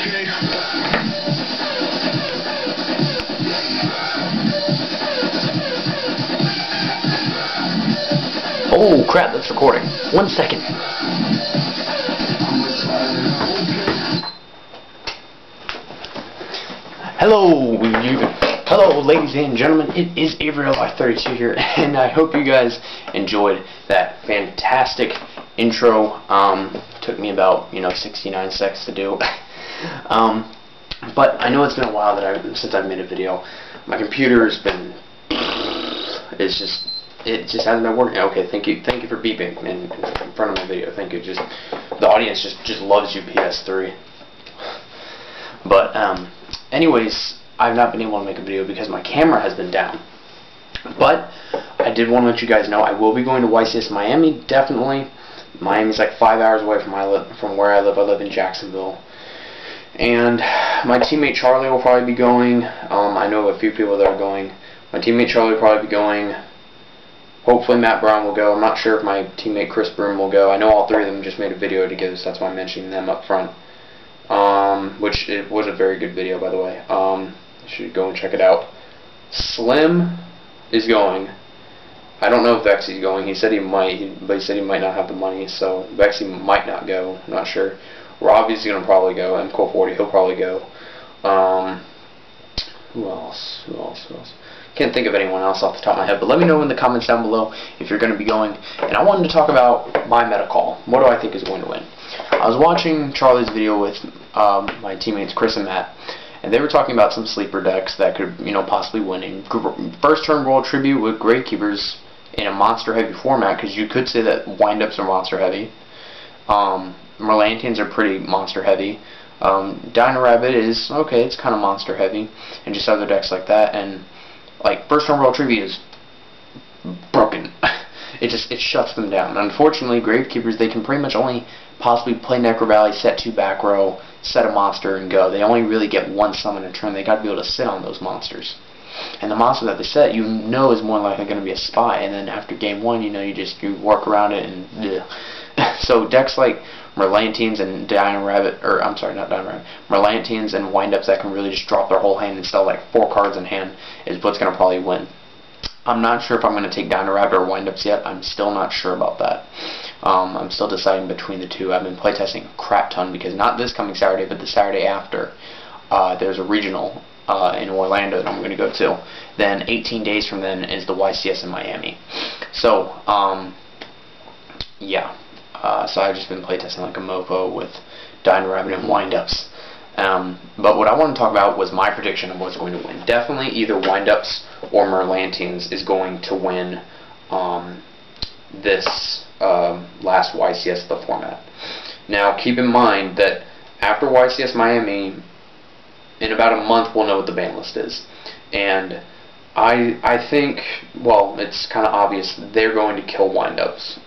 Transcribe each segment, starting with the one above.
Oh crap, that's recording. 1 second. Hello, ladies and gentlemen. It is Avery32 here, and I hope you guys enjoyed that fantastic intro. Took me about 69 seconds to do. But I know it's been a while since I've made a video. My computer has been it just hasn't been working. Okay, thank you for beeping in front of my video. Thank you. The audience just loves you, PS3. But anyways, I've not been able to make a video because my camera has been down. But I did want to let you guys know I will be going to YCS Miami. Definitely. Miami's like 5 hours away from where I live. I live in Jacksonville. And my teammate Charlie will probably be going. I know a few people that are going. My teammate Charlie will probably be going. Hopefully Matt Brown will go. I'm not sure if my teammate Chris Broom will go. I know all three of them just made a video together, so that's why I'm mentioning them up front. Which it was a very good video, by the way. You should go and check it out. Slim is going. I don't know if Vexy's going. He said he might, but he said he might not have the money, so Vexy might not go. I'm not sure. Robbie's going to probably go. MCole40, he'll probably go. Who else? Can't think of anyone else off the top of my head, but let me know in the comments down below if you're going to be going. And I wanted to talk about my meta call. What do I think is going to win? I was watching Charlie's video with my teammates Chris and Matt, and they were talking about some sleeper decks that could, possibly win. First turn World Tribute with Gravekeepers in a monster heavy format, because you could say that windups are monster heavy. Merlantians are pretty monster heavy. Dino Rabbit is okay, it's kind of monster heavy, and just other decks like that. And like first turn World Tribute is broken. it shuts them down. Unfortunately, Gravekeepers, they can pretty much only possibly play Necro Valley, set 2 back row, set a monster, and go. They only really get 1 summon a turn. They got to be able to sit on those monsters. And the monster that they set, is more likely going to be a spy. And then after game 1, you work around it and so decks like Merlantians and Dino Rabbit, or I'm sorry, not Dino Rabbit, Merlantians and windups that can really just drop their whole hand and sell like 4 cards in hand is what's going to probably win. I'm not sure if I'm going to take Dino Rabbit or windups yet. I'm still not sure about that. I'm still deciding between the two. I've been playtesting a crap ton because not this coming Saturday, but the Saturday after, there's a regional in Orlando that I'm going to go to. Then 18 days from then is the YCS in Miami. So, yeah. So I've just been playtesting like a mofo with Dino Rabbit and windups. But what I want to talk about was my prediction of what's going to win. Definitely either windups or Merlantians is going to win this last YCS the format. Now keep in mind that after YCS Miami, in about a month we'll know what the ban list is. And I think, well, it's kind of obvious they're going to kill windups.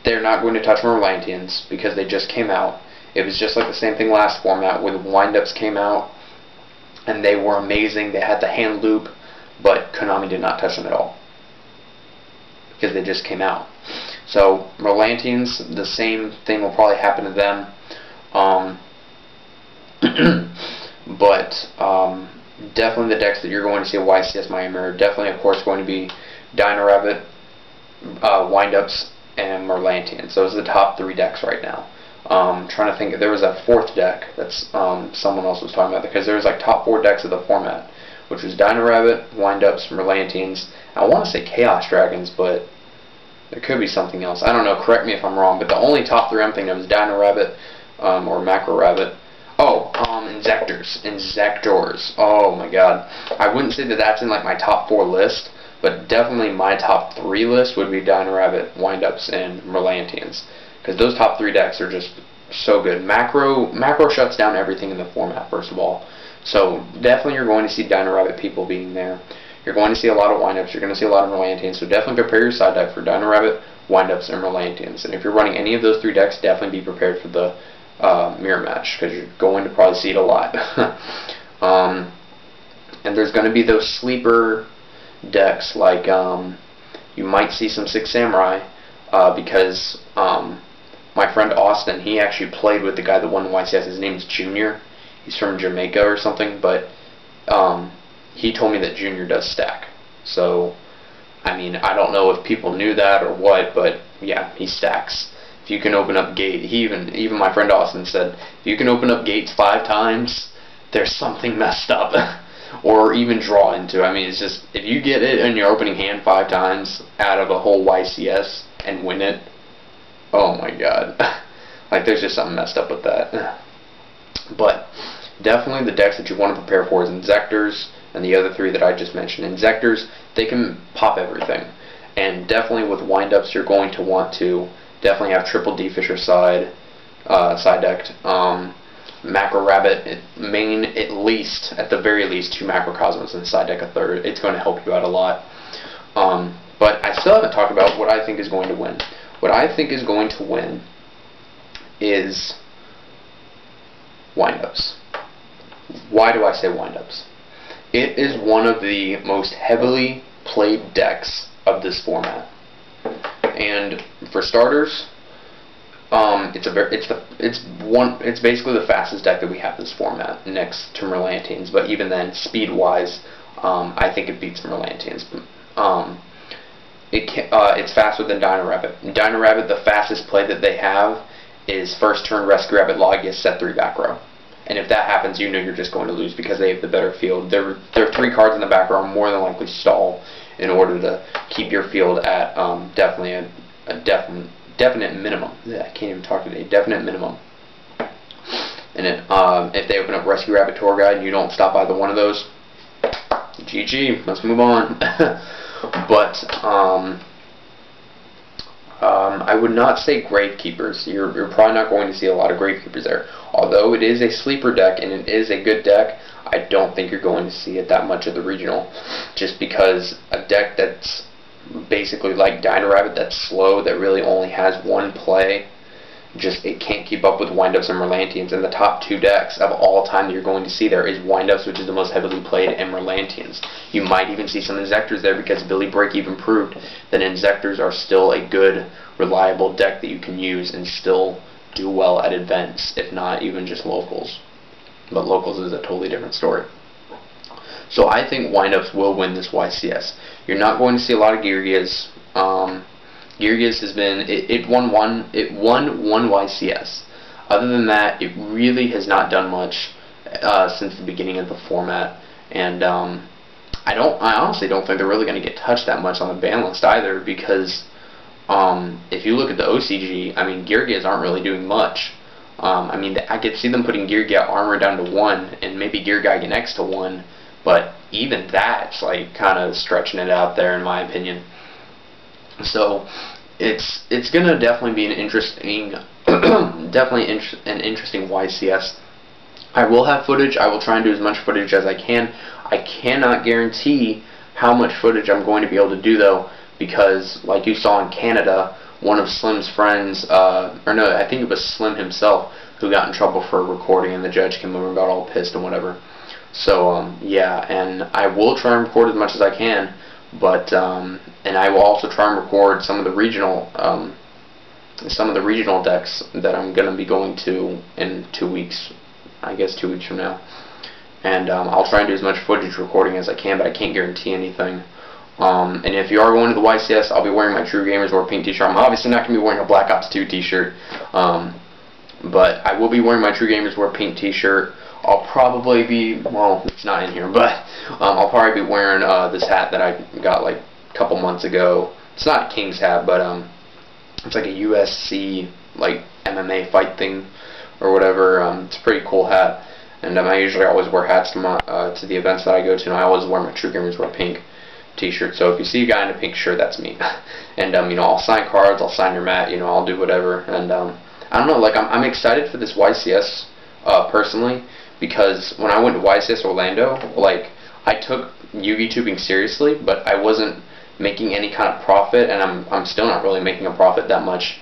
They're not going to touch Merlantians because they just came out. It was just like the same thing last format when windups came out and they were amazing. They had the hand loop, but Konami did not touch them at all because they just came out. So Merlantians, the same thing will probably happen to them. But definitely the decks that you're going to see at YCS Miami are definitely, of course, going to be Dino Rabbit, windups, and Merlantians. Those are the top 3 decks right now. Trying to think, there was a 4th deck that's someone else was talking about, because there was like top 4 decks of the format, which was Dino Rabbit, windups, Merlantians. I want to say Chaos Dragons, but there could be something else. I don't know. Correct me if I'm wrong. But the only top 3 I'm thinking of is Dino Rabbit or Macro Rabbit. Oh, Inzectors. Oh my God. I wouldn't say that that's in like my top 4 list, but definitely my top 3 list would be Dino Rabbit, windups, and Merlantians. Because those top 3 decks are just so good. Macro shuts down everything in the format, first of all. So definitely you're going to see Dino Rabbit people being there. You're going to see a lot of windups. You're going to see a lot of Merlantians. So definitely prepare your side deck for Dino Rabbit, windups, and Merlantians. And if you're running any of those 3 decks, definitely be prepared for the mirror match, because you're going to probably see it a lot. And there's going to be those sleeper decks like you might see some 6 Samurai because my my friend Austin, he actually played with the guy that won YCS. His name is Junior. He's from Jamaica or something, but he told me that Junior does stack. So, I mean, I don't know if people knew that or what, but yeah, he stacks. If you can open up gate, even my friend Austin said, if you can open up gates 5 times, there's something messed up. Or even draw into. I mean, it's just, if you get it in your opening hand 5 times out of a whole YCS and win it, oh my god. Like, there's just something messed up with that. But definitely the decks that you want to prepare for is Inzectors and the other 3 that I just mentioned. Inzectors, they can pop everything. And definitely with windups, you're going to want to definitely have triple D Fisher side decked. Macro Rabbit, main at the very least 2 Macrocosmos and side deck a 3rd. It's going to help you out a lot. But I still haven't talked about what I think is going to win. What I think is going to win is windups. Why do I say windups? It is one of the most heavily played decks of this format. And for starters, it's basically the fastest deck that we have this format next to Merlantines, but even then, speed-wise, I think it beats Merlantines. It's faster than Dino Rabbit. Dino Rabbit, the fastest play that they have is first turn Rescue Rabbit Logia, set 3 back row. And if that happens, you know you're just going to lose because they have the better field. There are 3 cards in the back row more than likely stall in order to keep your field at definitely a definite minimum. I can't even talk today. Definite minimum. And if they open up Rescue Rabbit Tour Guide and you don't stop either one of those, GG. Let's move on. But I would not say Gravekeepers. You're probably not going to see a lot of Gravekeepers there. Although it is a sleeper deck and it is a good deck, I don't think you're going to see it that much at the regional. Just because a deck that's basically like Dino Rabbit, that's slow, that really only has 1 play, it can't keep up with windups and Merlantines. And the top 2 decks of all time that you're going to see there is windups, which is the most heavily played, and Merlantines. You might even see some Inzectors there because Billy Break even proved that Inzectors are still a good, reliable deck that you can use and still do well at events, if not even just locals. But locals is a totally different story. So I think windups will win this YCS. You're not going to see a lot of Geargias. Geargias has been, it won one YCS. Other than that, it really has not done much since the beginning of the format. And I honestly don't think they're really going to get touched that much on the ban list either, because if you look at the OCG, I mean, Geargias aren't really doing much. I mean, I could see them putting Geargia armor down to 1 and maybe Geargiga next to 1, but even that's like kind of stretching it out there in my opinion. So it's gonna definitely be an interesting, an interesting YCS. I will have footage. I will try and do as much footage as I can. I cannot guarantee how much footage I'm going to be able to do though, because like you saw in Canada, one of Slim's friends, or no, I think it was Slim himself, who got in trouble for recording, and the judge came over and got all pissed and whatever. So yeah, and I will try and record as much as I can, but and I will also try and record some of the regional decks that I'm going to be going to in 2 weeks, I guess 2 weeks from now. And I'll try and do as much footage recording as I can, but I can't guarantee anything. And if you are going to the YCS, I'll be wearing my True Gamers Wear pink t-shirt. I'm obviously not going to be wearing a Black Ops 2 t-shirt, but I will be wearing my True Gamers Wear pink t-shirt. I'll probably be, well, it's not in here, but I'll probably be wearing this hat that I got like a couple months ago. It's not a King's hat, but it's like a USC like MMA fight thing or whatever. It's a pretty cool hat, and I usually always wear hats to the events that I go to, and I always wear my True Gamers Wear pink t-shirt. So if you see a guy in a pink shirt, that's me. And you know, I'll sign cards, I'll sign your mat, you know, I'll do whatever. And I don't know, like I'm excited for this YCS personally, because when I went to YCS Orlando, like I took Yugi tubing seriously, but I wasn't making any kind of profit, and I'm still not really making a profit that much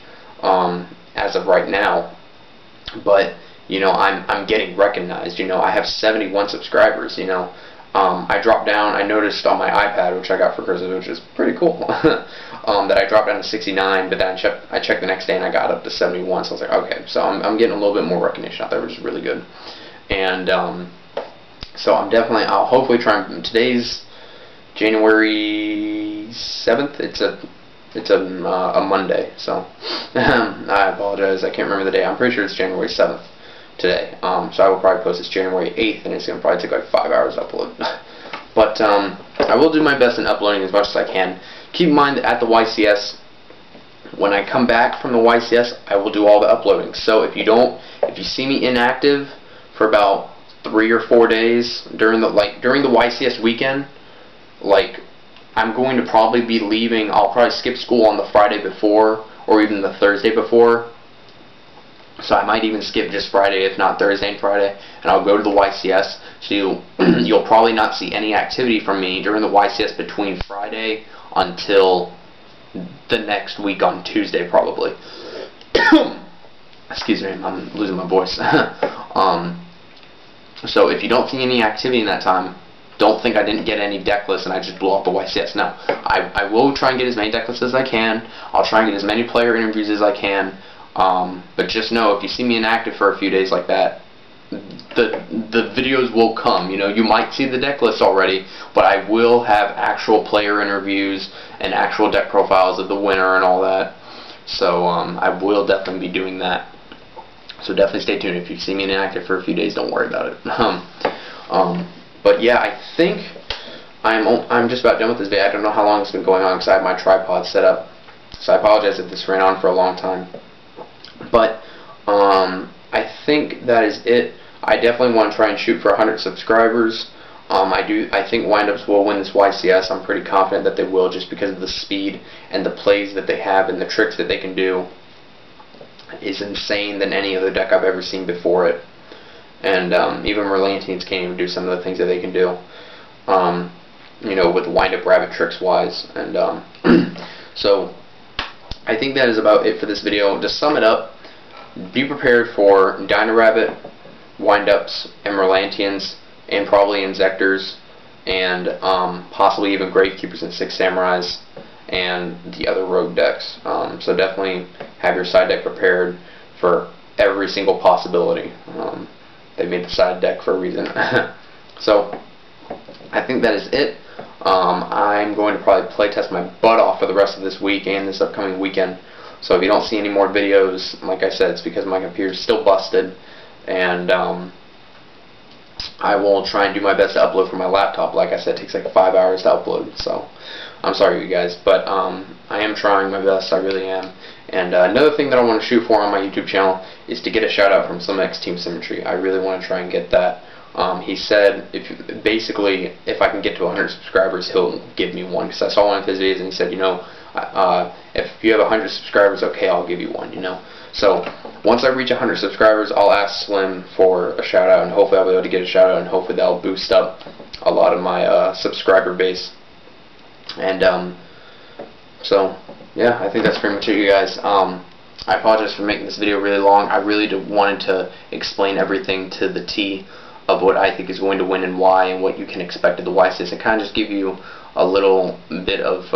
as of right now. But you know, I'm getting recognized. You know, I have 71 subscribers. You know, I dropped down, I noticed on my iPad, which I got for Christmas, which is pretty cool, that I dropped down to 69, but then I checked the next day and I got up to 71, so I was like, okay, so I'm getting a little bit more recognition out there, which is really good. And so I'll hopefully try, today's January 7th, it's a Monday, so I apologize, I can't remember the day. I'm pretty sure it's January 7th today, so I will probably post this January 8th, and it's going to probably take like 5 hours to upload. But I will do my best in uploading as much as I can. Keep in mind that at the YCS, when I come back from the YCS, I will do all the uploading. So if you see me inactive for about 3 or 4 days during the YCS weekend, like, I'm going to probably be leaving. I'll probably skip school on the Friday before, or even the Thursday before. So I might even skip just Friday, if not Thursday and Friday, and I'll go to the YCS. So you'll probably not see any activity from me during the YCS between Friday until the next week on Tuesday, probably. Excuse me, I'm losing my voice. So if you don't see any activity in that time, don't think I didn't get any deck lists and I just blew off the YCS. No, I will try and get as many deck lists as I can. I'll try and get as many player interviews as I can. But just know, if you see me inactive for a few days like that, the videos will come. You know, you might see the deck list already, but I will have actual player interviews and actual deck profiles of the winner and all that. So I will definitely be doing that. So definitely stay tuned. If you see me inactive for a few days, don't worry about it. But yeah, I think I'm just about done with this video. I don't know how long it's been going on because I have my tripod set up. So I apologize if this ran on for a long time. But I think that is it. I definitely want to try and shoot for 100 subscribers. I think Windups will win this YCS. I'm pretty confident that they will, just because of the speed and the plays that they have and the tricks that they can do is insane than any other deck I've ever seen before it. And even Merlantians can't even do some of the things that they can do, you know, with wind-up rabbit tricks wise. And so I think that is about it for this video. To sum it up, be prepared for Dino Rabbit, wind-ups, and Merlantians, and probably Inzectors, and possibly even Gravekeepers and Six Samurais, and the other rogue decks. So definitely have your side deck prepared for every single possibility. They made the side deck for a reason. So I think that is it. I'm going to probably playtest my butt off for the rest of this week and this upcoming weekend. So if you don't see any more videos, like I said, it's because my computer's still busted, and I will try and do my best to upload from my laptop. Like I said, it takes like 5 hours to upload, so I'm sorry, you guys, but I am trying my best. I really am. And another thing that I want to shoot for on my YouTube channel is to get a shout out from SlimX Team Symmetry. I really want to try and get that. He said basically if I can get to 100 subscribers, he'll give me one, because I saw one of his videos and he said, you know, if you have 100 subscribers, okay, I'll give you one, you know. So once I reach 100 subscribers, I'll ask Slim for a shout out, and hopefully I'll be able to get a shout out, and hopefully that'll boost up a lot of my subscriber base. And so yeah, I think that's pretty much it, you guys. I apologize for making this video really long. I really wanted to explain everything to the T of what I think is going to win and why, and what you can expect at the YCS, and kind of just give you a little bit of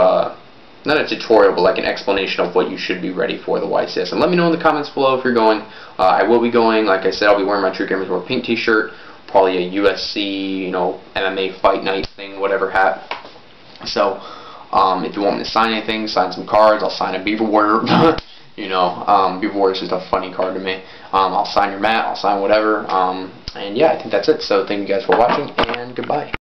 not a tutorial, but like an explanation of what you should be ready for the YCS. And let me know in the comments below if you're going. I will be going. Like I said, I'll be wearing my True Gamers World pink t-shirt, probably a USC, you know, MMA fight night thing, whatever hat. So if you want me to sign anything, sign some cards, I'll sign a Beaver Warrior. You know, Beaver Warrior is just a funny card to me. I'll sign your mat, I'll sign whatever. And yeah, I think that's it. So thank you guys for watching, and goodbye.